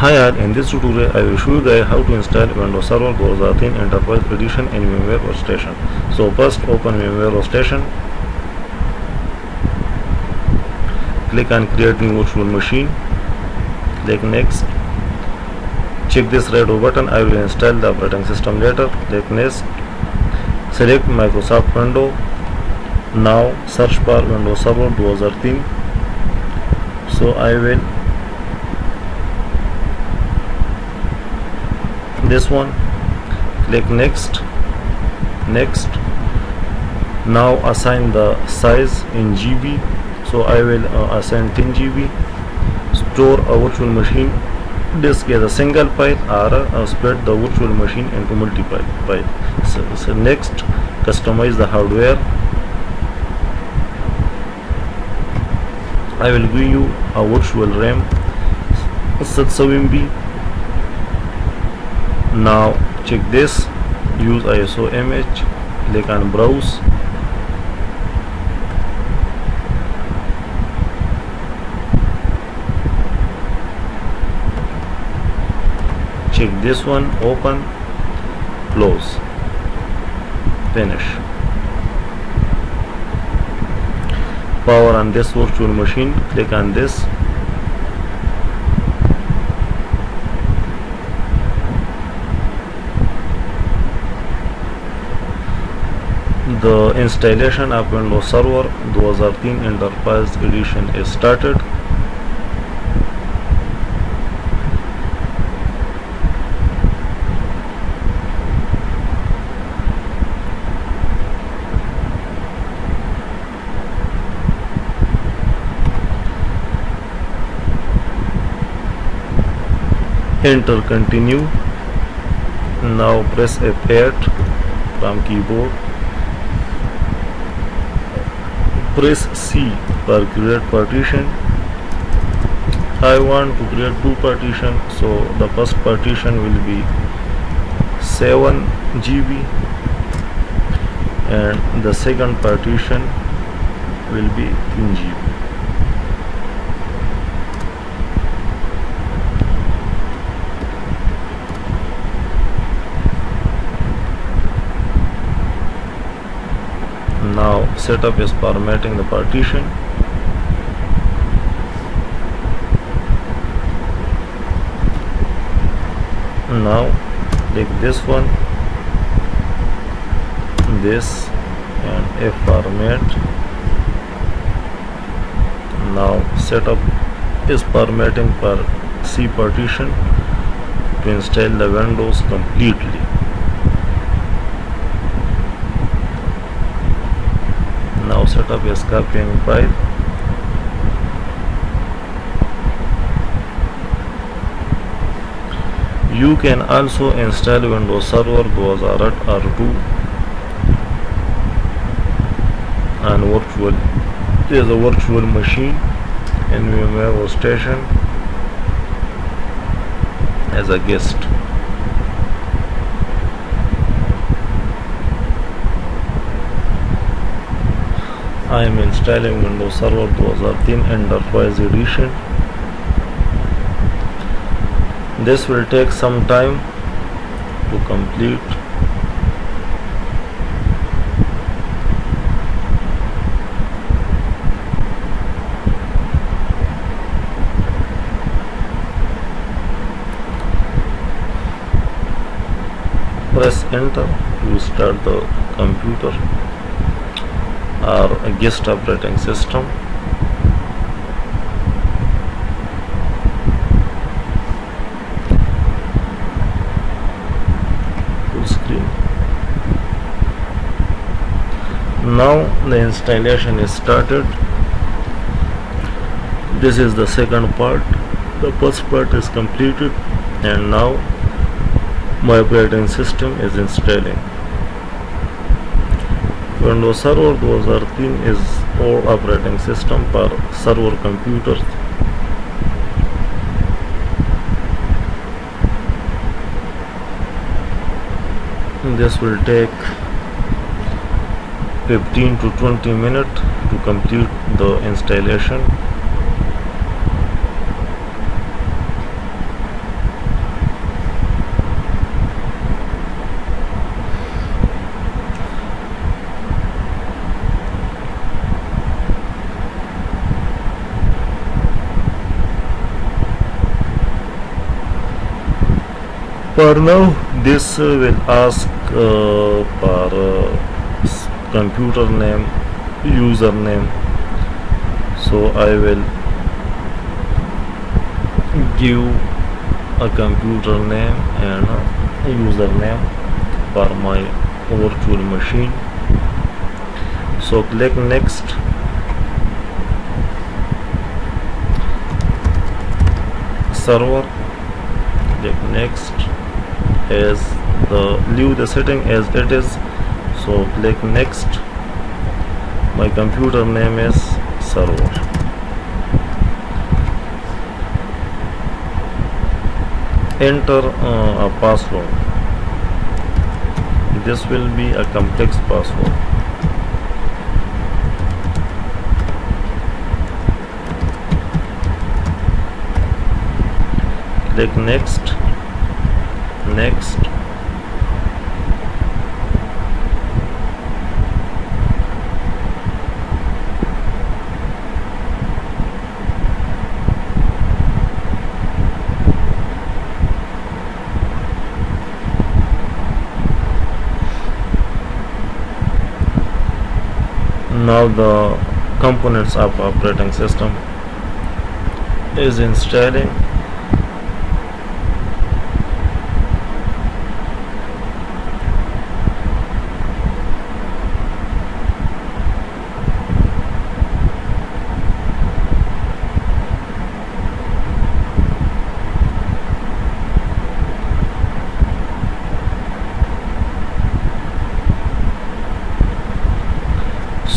Hi all, in this tutorial I will show you guys how to install Windows Server 2013 Enterprise Edition in VMware Workstation. So first open VMware Workstation, click on create new virtual machine, click next, check this red O button. I will install the operating system later. Click next, select Microsoft window. Now search for Windows Server 2013. So I will this one, click next. Now assign the size in GB. So I will assign 10 GB. Store a virtual machine disk as a single file or split the virtual machine into multiple files. So next, customize the hardware. I will give you a virtual RAM 7 MB. Now check this, use ISO image, click on browse. Check this one, open, close, finish. Power on this virtual machine, click on this. The installation of Windows Server 2013 Enterprise Edition is started. Enter continue. Now press F8 from keyboard. Press C for create partition. I want to create two partitions, so the first partition will be 7 GB and the second partition will be 10 GB. Now setup is formatting the partition. Now click this one, this, and F format. Now setup is formatting for C partition to install the Windows completely. Now setup is copying file. You can also install Windows Server 2008 R2 and is a virtual machine in VMware Workstation as a guest. I am installing Windows Server 2013 Enterprise Edition. This will take some time to complete. Press enter to start the computer or a guest operating system. Full screen. Now the installation is started. This is the second part. The first part is completed and now my operating system is installing. Windows Server 2013 is our operating system for server computers. This will take 15 to 20 minutes to complete the installation. For now, this will ask for computer name, username. So I will give a computer name and a username for my virtual machine. So click next. Server, click next. As leave the setting as it is. So click next. My computer name is server. Enter a password. This will be a complex password. Click next. Next. Now the components of operating system is installing.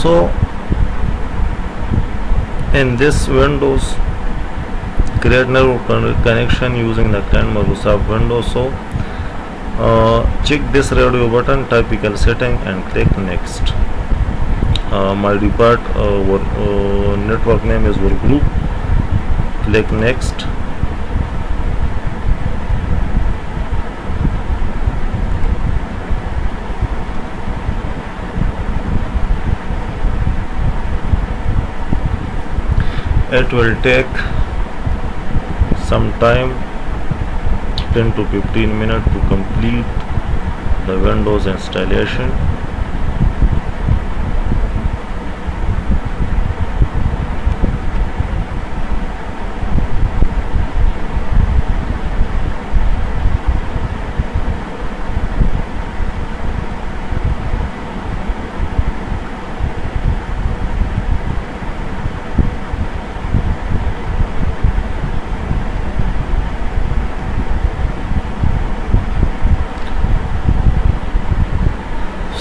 So in this Windows, create network connection using the client Microsoft Windows. So check this radio button, typical setting, and click next. My default network name is work group. Click next. It will take some time, 10 to 15 minutes, to complete the Windows installation.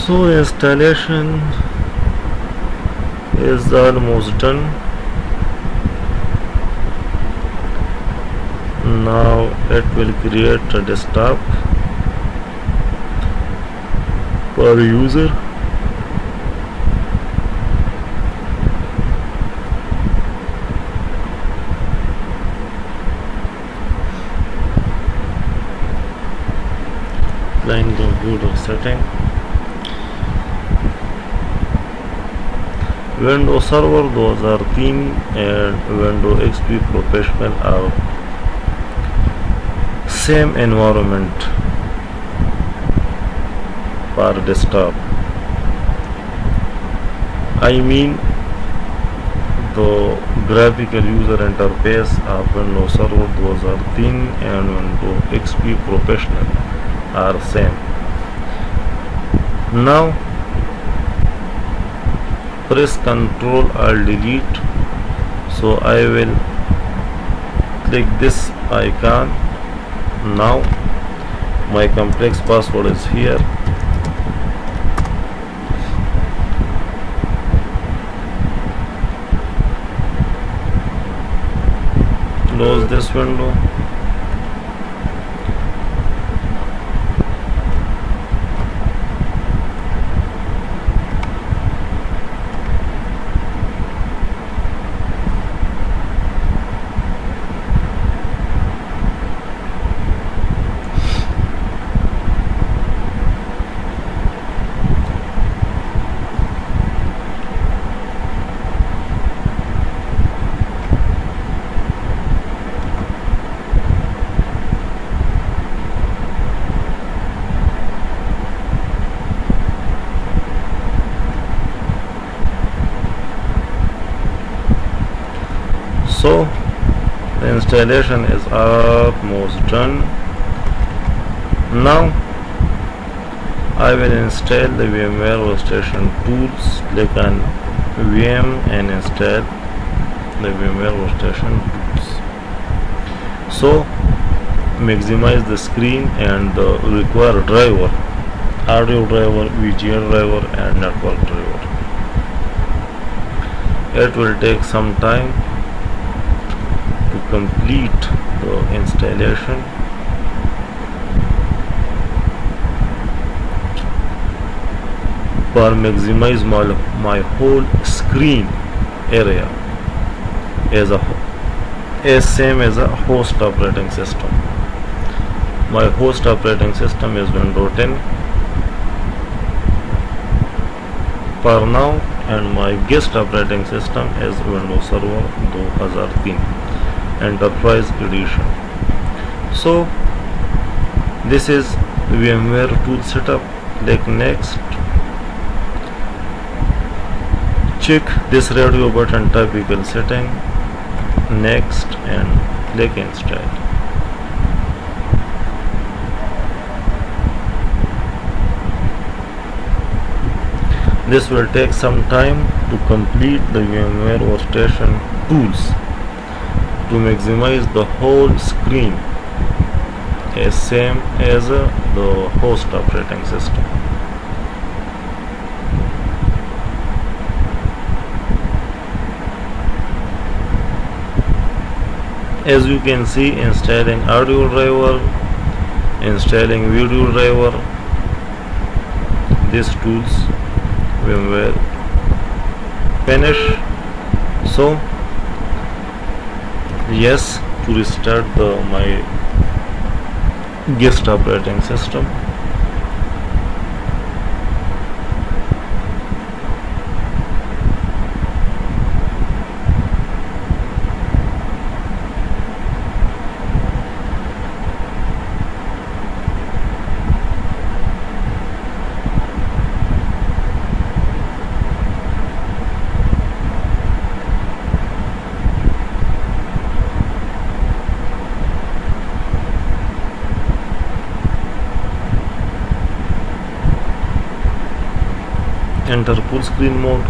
So installation is almost done. Now it will create a desktop for user. Client computer setting. Windows Server 2013 and Windows XP Professional are same environment for desktop. I mean the graphical user interface of Windows Server 2013 and Windows XP Professional are same. Now press Ctrl Alt Delete. So I will click this icon. Now my complex password is here. Close this window. So the installation is almost done. Now I will install the VMware Workstation tools. Click on VM and install the VMware Workstation tools. So maximize the screen and the required driver, audio driver, VGA driver and network driver. It will take some time to complete the installation. For maximize my whole screen area as same as a host operating system. My host operating system is Windows 10 for now, and my guest operating system is Windows Server 2003 Enterprise Edition. So this is VMware tool setup. Click next. Check this radio button typical setting. Next and click install. This will take some time to complete the VMware Workstation tools to maximize the whole screen as same as the host operating system. As you can see, installing audio driver, installing video driver, these tools VMware finish. So yes, to restart my guest operating system. Enter full screen mode.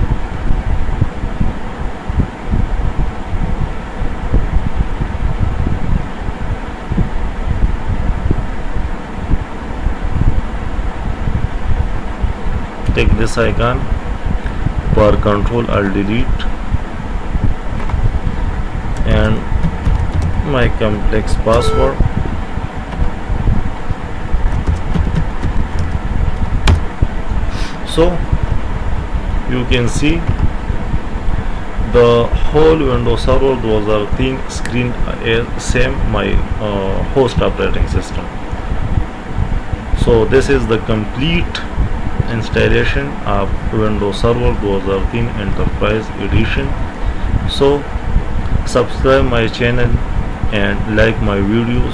Take this icon. For control, I'll delete and my complex password. So you can see the whole Windows Server 2003 screen is same my host operating system. So this is the complete installation of Windows Server 2003 Enterprise Edition. So subscribe my channel and like my videos.